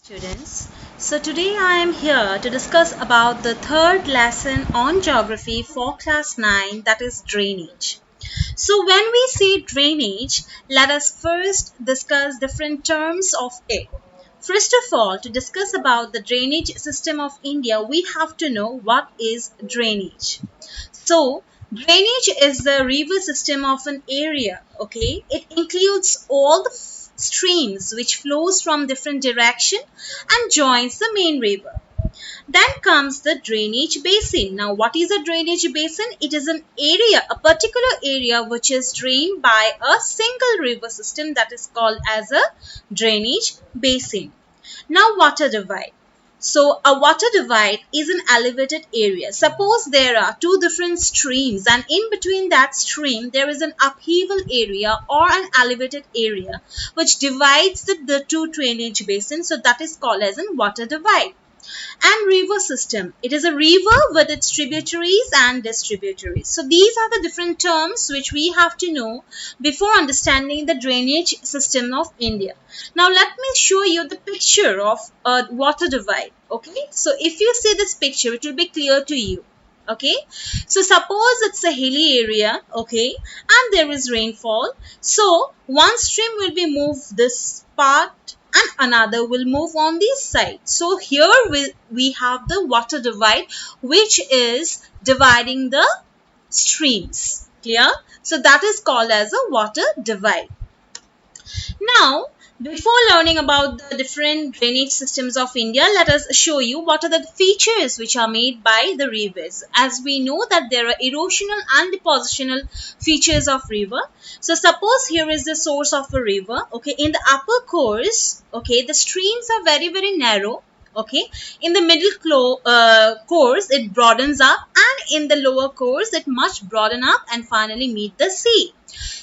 Students. So today I am here to discuss about the third lesson on geography for class 9, that is drainage. So when we say drainage, let us first discuss different terms of it. First of all, to discuss about the drainage system of India, we have to know what is drainage. So drainage is the river system of an area. Okay, it includes all the streams which flows from different direction and joins the main river. Then comes the drainage basin. Now, what is a drainage basin? It is an area, a particular area which is drained by a single river system, that is called as a drainage basin. Now, water divide. So, a water divide is an elevated area. Suppose there are two different streams, and in between that stream there is an upheaval area or an elevated area which divides the two drainage basins. So, that is called as a water divide. And river system, it is a river with its tributaries and distributaries. So these are the different terms which we have to know before understanding the drainage system of India. Now let me show you the picture of a water divide. Okay, so if you see this picture, it will be clear to you. Okay, so suppose it's a hilly area, okay, and there is rainfall. So one stream will be moved this part and another will move on this side. So here we have the water divide which is dividing the streams. Clear? So that is called as a water divide. Now, before learning about the different drainage systems of India, let us show you what are the features which are made by the rivers. As we know that there are erosional and depositional features of river. So suppose here is the source of a river. Okay, in the upper course, okay, the streams are very narrow. Okay, in the middle course it broadens up, and in the lower course it much broaden up and finally meet the sea.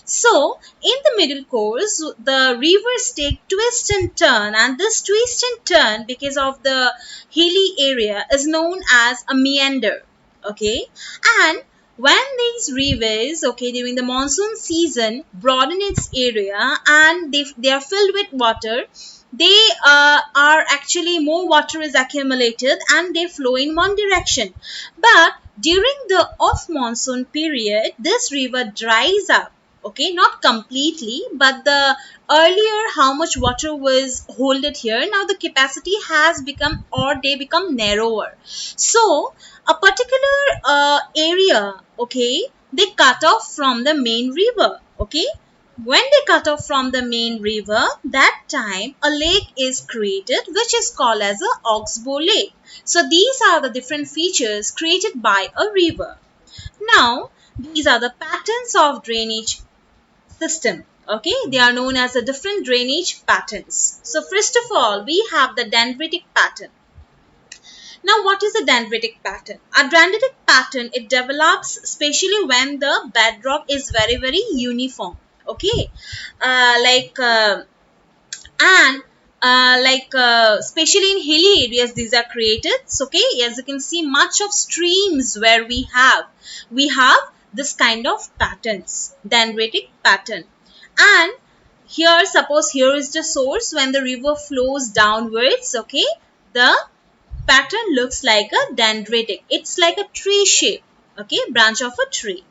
So in the middle course the rivers take twist and turn, and this twist and turn because of the hilly area is known as a meander. Okay, and when these rivers, okay, during the monsoon season broaden its area and they are filled with water, they are actually more water is accumulated and they flow in one direction. But during the off monsoon period, this river dries up. Okay, not completely, but the earlier how much water was holded here, now the capacity has become, or they become narrower. So a particular area, okay, they cut off from the main river. Okay, when they cut off from the main river, that time a lake is created which is called as a oxbow lake. So these are the different features created by a river. Now these are the patterns of drainage system. Okay, they are known as the different drainage patterns. So first of all, we have the dendritic pattern. Now, what is a dendritic pattern? A dendritic pattern, it develops especially when the bedrock is very uniform. Okay, like and especially in hilly areas these are created. So, okay, as you can see, much of streams where we have this kind of patterns, dendritic pattern. And here, suppose here is the source. When the river flows downwards, okay, the pattern looks like a dendritic. It's like a tree shape, okay, branch of a tree.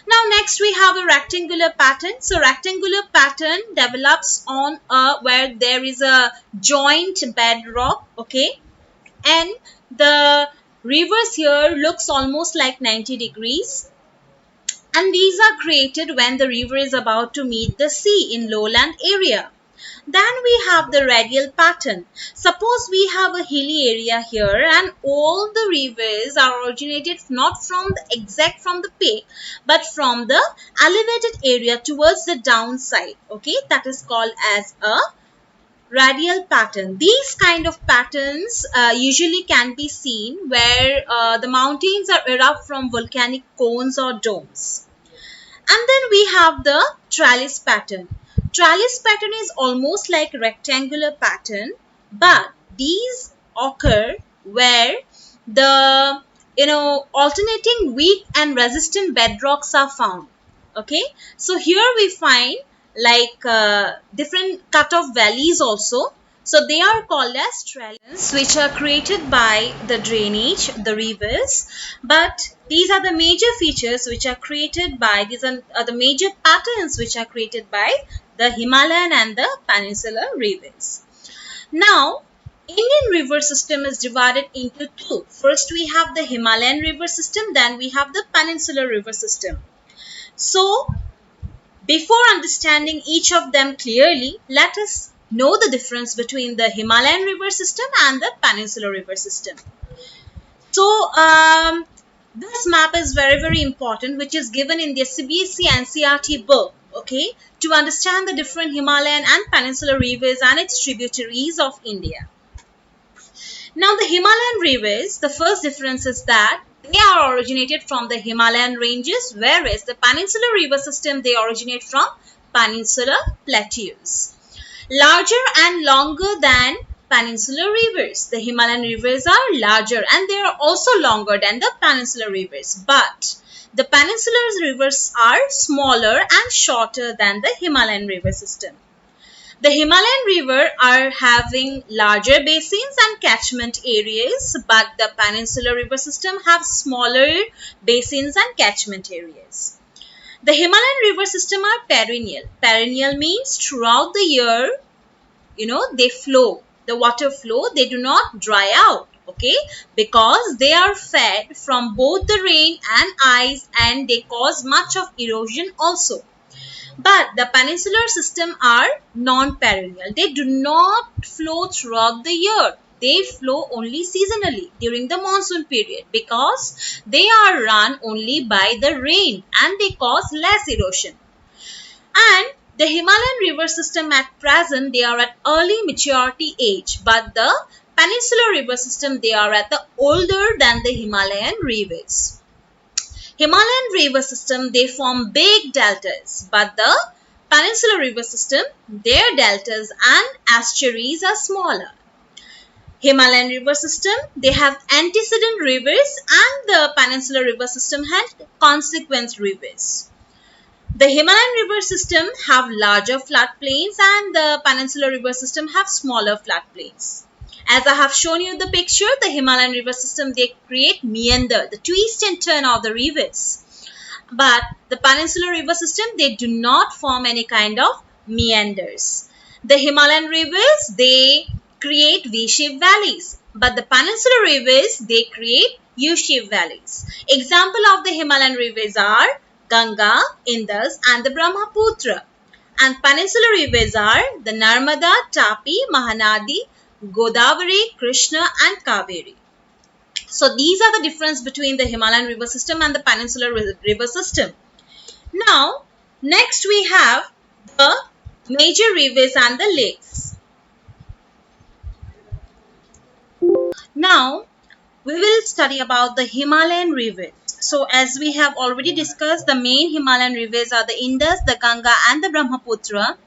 Now next we have a rectangular pattern. So rectangular pattern develops on where there is a joint bedrock, okay, and the rivers here looks almost like 90 degrees, and these are created when the river is about to meet the sea in lowland area. Then we have the radial pattern. Suppose we have a hilly area here and all the rivers are originated not from the exact from the peak but from the elevated area towards the downside. Okay, that is called as a radial pattern. These kind of patterns usually can be seen where the mountains are erupt from volcanic cones or domes. And then we have the trellis pattern. Trellis pattern is almost like rectangular pattern, but these occur where the alternating weak and resistant bedrocks are found. Okay, so here we find like different cut-off valleys also. So they are called as trellis, which are created by the drainage, the rivers. But these are the major features which are created by, these are the major patterns which are created by the Himalayan and the Peninsular rivers. Now, Indian river system is divided into two. First, we have the Himalayan river system, then we have the Peninsular river system. So, before understanding each of them clearly, let us know the difference between the Himalayan river system and the Peninsular river system. So, this map is very important, which is given in the CBSE NCERT book, okay, to understand the different Himalayan and Peninsular rivers and its tributaries of India. Now, the Himalayan rivers, the first difference is that they are originated from the Himalayan ranges, whereas the Peninsular river system, they originate from Peninsular plateaus. Larger and longer than Peninsular rivers. The Himalayan rivers are larger and they are also longer than the Peninsular rivers. But the Peninsular rivers are smaller and shorter than the Himalayan river system. The Himalayan river are having larger basins and catchment areas, but the Peninsular river system have smaller basins and catchment areas. The Himalayan river system are perennial. Perennial means throughout the year, they flow. The water flow, they do not dry out, okay? Because they are fed from both the rain and ice, and they cause much of erosion also. But the peninsular system are non-perennial. They do not flow throughout the year. They flow only seasonally during the monsoon period because they are run only by the rain and they cause less erosion. And the Himalayan river system at present, they are at early maturity age, but the peninsular river system, they are at the older than the Himalayan rivers. Himalayan river system, they form big deltas, but the peninsular river system, their deltas and estuaries are smaller. Himalayan river system, they have antecedent rivers and the peninsular river system had consequent rivers. The Himalayan river system have larger floodplains and the peninsular river system have smaller floodplains. As I have shown you the picture, the Himalayan river system, they create meander, the twist and turn of the rivers. But the peninsular river system, they do not form any kind of meanders. The Himalayan rivers, they create V-shaped valleys. But the peninsular rivers, they create U-shaped valleys. Example of the Himalayan rivers are Ganga, Indus and the Brahmaputra. And peninsular rivers are the Narmada, Tapi, Mahanadi, Godavari, Krishna and Kaveri. So these are the difference between the Himalayan river system and the peninsular river system. Now, next we have the major rivers and the lakes. Now, we will study about the Himalayan rivers. So, as we have already discussed, the main Himalayan rivers are the Indus, the Ganga and the Brahmaputra.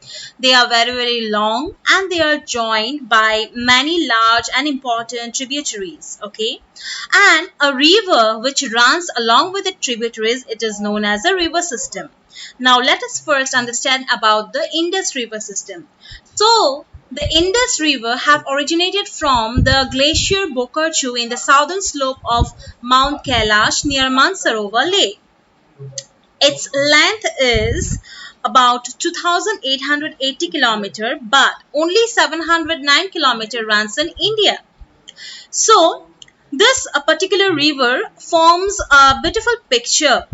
They are very long and they are joined by many large and important tributaries, okay? And a river which runs along with the tributaries, it is known as a river system. Now, let us first understand about the Indus river system. So, the Indus River have originated from the glacier Bokarchu in the southern slope of Mount Kailash near Mansarovar Lake. Its length is about 2,880 km, but only 709 km runs in India. So, this particular river forms a beautiful picture,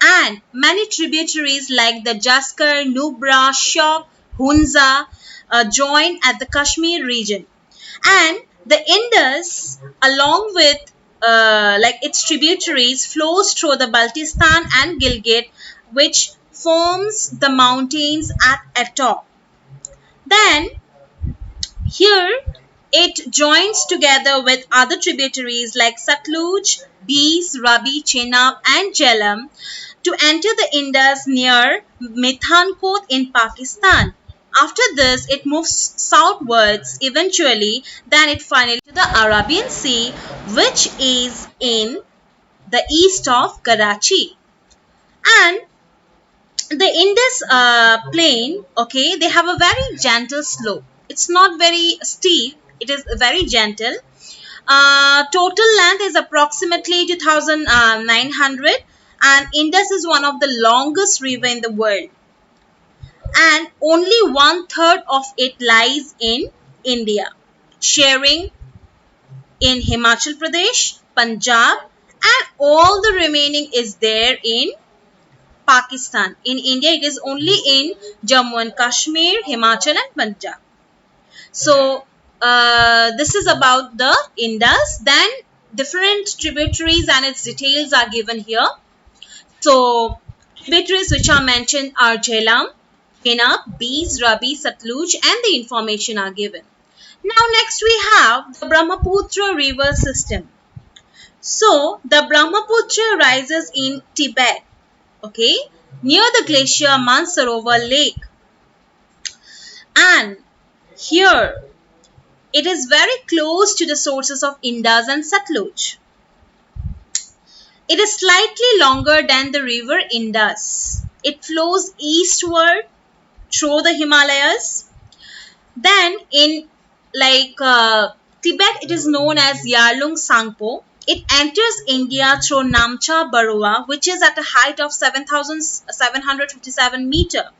and many tributaries like the Jaskar, Nubra, Shyok, Hunza join at the Kashmir region. And the Indus, along with its tributaries, flows through the Baltistan and Gilgit, which forms the mountains at Attock. Then here it joins together with other tributaries like Satluj, Beas, Ravi, Chenab and Jhelum to enter the Indus near Mithankot in Pakistan. After this, it moves southwards eventually, then it finally to the Arabian Sea, which is in the east of Karachi. And the Indus plain, okay, they have a very gentle slope. It's not very steep. It is very gentle. Total length is approximately 2,900, and Indus is one of the longest river in the world, and only one third of it lies in India, sharing in Himachal Pradesh, Punjab, and all the remaining is there in Pakistan. In India, it is only in Jammu and Kashmir, Himachal, and Punjab. So, this is about the Indus. Then, different tributaries and its details are given here. So, tributaries which are mentioned are Jhelum, Chenab, Beas, Ravi, Satluj, and the information are given. Now, next we have the Brahmaputra river system. So, the Brahmaputra rises in Tibet, okay, near the glacier Mansarovar Lake. And here, it is very close to the sources of Indus and Satluj. It is slightly longer than the river Indus. It flows eastward through the Himalayas. Then in Tibet, it is known as Yarlung Sangpo. It enters India through Namcha Barua, which is at a height of 7,757 meter.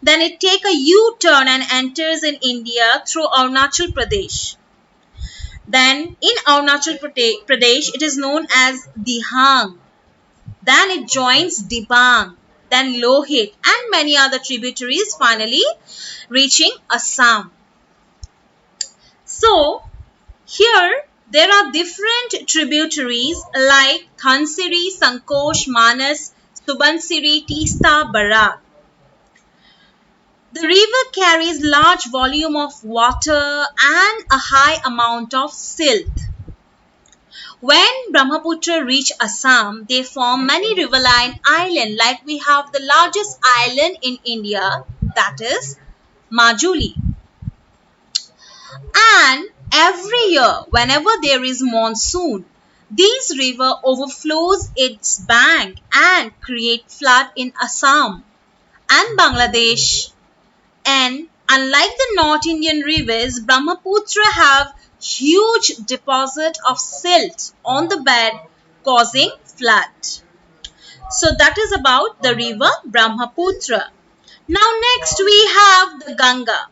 Then it take a U-turn and enters in India through Arunachal Pradesh. Then in Arunachal Pradesh, it is known as Dihang. Then it joins Dibang, then Lohit, and many other tributaries, finally reaching Assam. So, here there are different tributaries like Dhansiri, Sankosh, Manas, Subansiri, Teesta, Barak. The river carries large volume of water and a high amount of silt. When Brahmaputra reach Assam, they form many riverine islands, like we have the largest island in India, that is Majuli. And every year, whenever there is monsoon, this river overflows its bank and create flood in Assam and Bangladesh. And unlike the North Indian rivers, Brahmaputra have huge deposit of silt on the bed, causing flood. So that is about the river Brahmaputra. Now next we have the Ganga.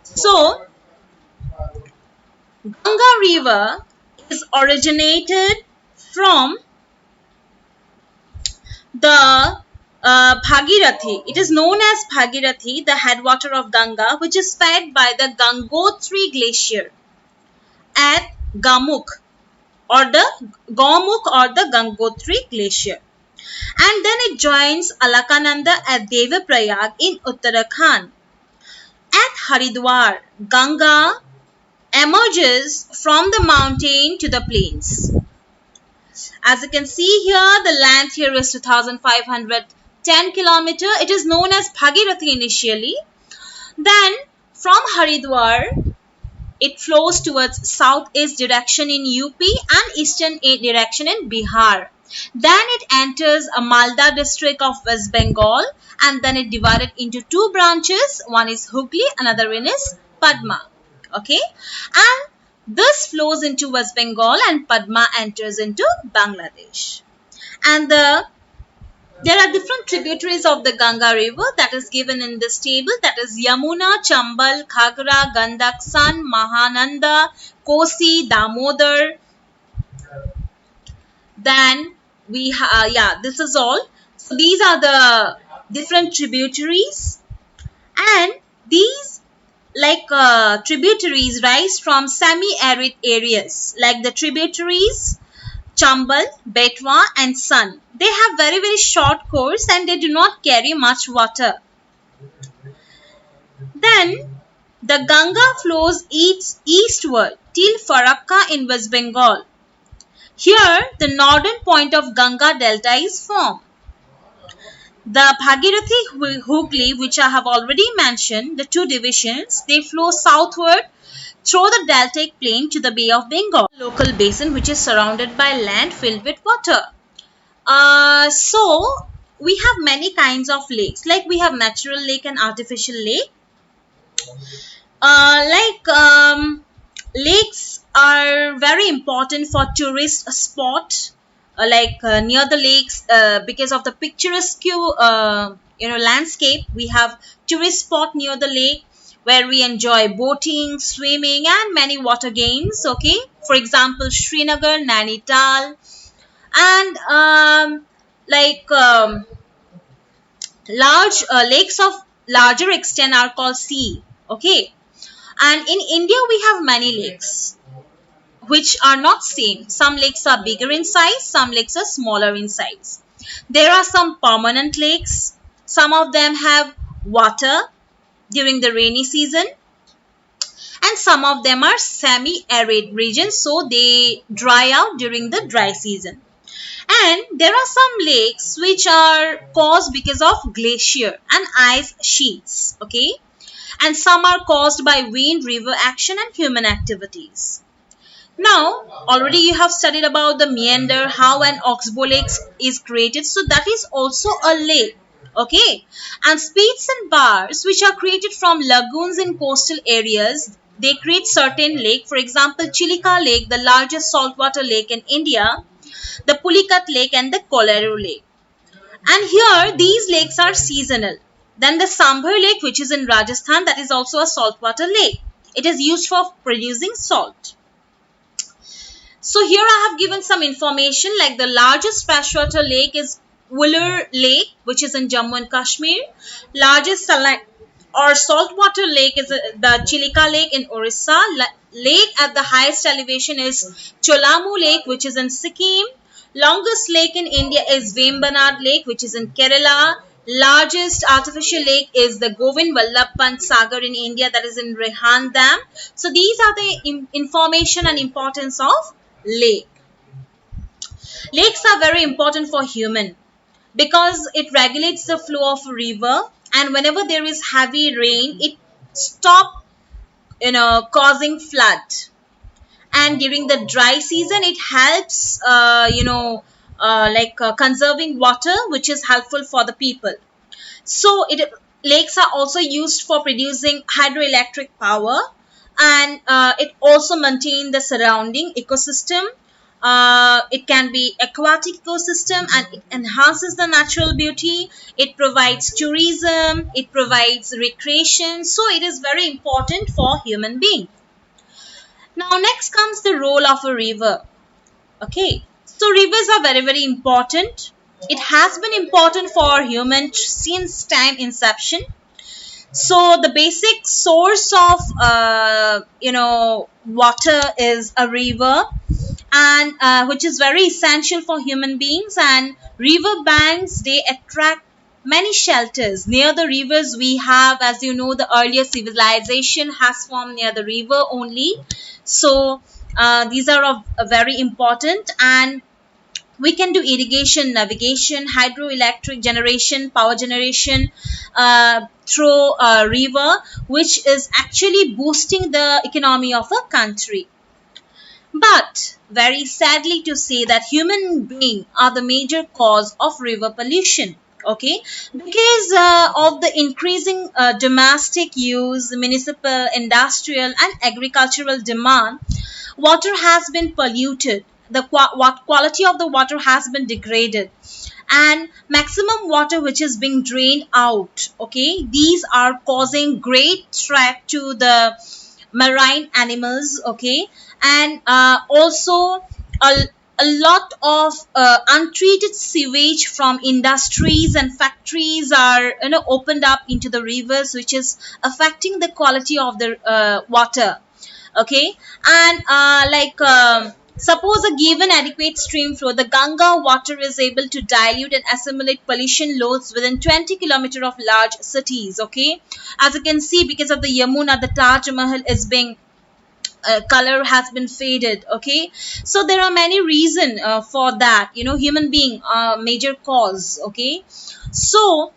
So Ganga river is originated from the Bhagirathi. It is known as Bhagirathi, the headwater of Ganga, which is fed by the Gangotri glacier at Gamukh or the Gangotri glacier. And then it joins Alakananda at Devaprayag in Uttarakhand. At Haridwar, Ganga emerges from the mountain to the plains. As you can see here, the length here is 2,510 kilometer. It is known as Bhagirathi initially. Then from Haridwar, it flows towards southeast direction in UP and eastern direction in Bihar. Then it enters a Malda district of West Bengal, and then it divided into two branches. One is Hooghly, another one is Padma. Okay, and this flows into West Bengal and Padma enters into Bangladesh. And there are different tributaries of the Ganga river that is given in this table, that is Yamuna, Chambal, Ghagra, Gandak, Son, Mahananda, Kosi, Damodar. Then we this is all. So these are the different tributaries, and these tributaries rise from semi-arid areas like the tributaries Chambal, Betwa and Son. They have very very short course and they do not carry much water. Then the Ganga flows eastward till Farakka in West Bengal. Here the northern point of Ganga delta is formed. The Bhagirathi Hooghly, which I have already mentioned, the two divisions, they flow southward through the deltaic plain to the Bay of Bengal, local basin which is surrounded by land filled with water. So we have many kinds of lakes, like we have natural lake and artificial lake. Lakes are very important for tourist spot, near the lakes, because of the picturesque landscape. We have tourist spot near the lake where we enjoy boating, swimming, and many water games. Okay, for example, Srinagar, Nainital, and like large lakes of larger extent are called sea. Okay, and in India we have many lakes which are not same. Some lakes are bigger in size, some lakes are smaller in size. There are some permanent lakes. Some of them have water during the rainy season, and some of them are semi-arid regions, so they dry out during the dry season. And there are some lakes which are caused because of glacier and ice sheets. Okay, and some are caused by wind, river action, and human activities. Now, already you have studied about the meander, how an oxbow lake is created. So that is also a lake. Okay. And spits and bars, which are created from lagoons in coastal areas, they create certain lake. For example, Chilika Lake, the largest saltwater lake in India, the Pulikat Lake, and the Kolero Lake. And here, these lakes are seasonal. Then the Sambhar Lake, which is in Rajasthan, that is also a saltwater lake. It is used for producing salt. So here I have given some information, like the largest freshwater lake is Wular Lake, which is in Jammu and Kashmir. Largest saline or saltwater lake is the Chilika Lake in Orissa. Lake at the highest elevation is Cholamu Lake, which is in Sikkim. Longest lake in India is Vembanad Lake, which is in Kerala. Largest artificial lake is the Govind Vallabh Pant Sagar in India, that is in Rehan Dam. So these are the information and importance of lake. Lakes are very important for human because it regulates the flow of a river, and whenever there is heavy rain, it stop causing flood. And during the dry season, it helps conserving water, which is helpful for the people. So lakes are also used for producing hydroelectric power, and it also maintain the surrounding ecosystem. It can be aquatic ecosystem, and it enhances the natural beauty. It provides tourism, it provides recreation, so it is very important for human being. Now next comes the role of a river. Okay, so rivers are very very important. It has been important for humans since time inception. So the basic source of water is a river, and which is very essential for human beings. And river banks, they attract many shelters. Near the rivers we have, as you know, the earlier civilization has formed near the river only. So these are very important, and we can do irrigation, navigation, hydroelectric generation, power generation through a river, which is actually boosting the economy of a country. But very sadly to say that human beings are the major cause of river pollution. Okay, because of the increasing domestic use, municipal, industrial, and agricultural demand, water has been polluted. The quality of the water has been degraded, and maximum water which is being drained out. Okay, these are causing great threat to the marine animals. Okay, and also a, a lot of untreated sewage from industries and factories are opened up into the rivers, which is affecting the quality of the water. Okay, and suppose a given adequate stream flow, the Ganga water is able to dilute and assimilate pollution loads within 20 kilometers of large cities. Okay, as you can see, because of the Yamuna, the Taj Mahal is being color has been faded. Okay, so there are many reasons for that. Human being major cause. Okay, so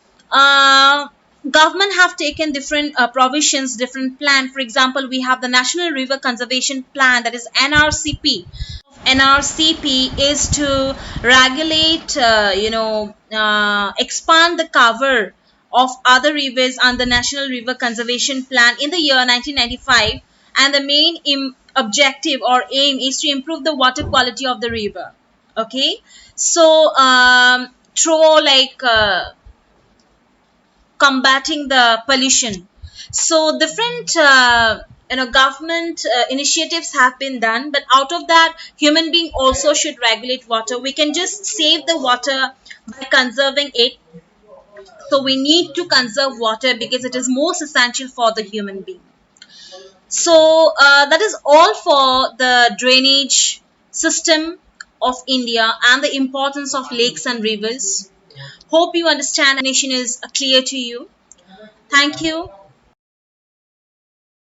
government have taken different provisions, different plan. For example, we have the National River Conservation Plan, that is NRCP. NRCP is to regulate, expand the cover of other rivers under National River Conservation Plan in the year 1995, and the main objective or aim is to improve the water quality of the river. Okay, so through like combating the pollution. So different government initiatives have been done, but out of that, human being also should regulate water. We can just save the water by conserving it. So we need to conserve water because it is most essential for the human being. So that is all for the drainage system of India and the importance of lakes and rivers. Hope you understand, explanation is clear to you. Thank you.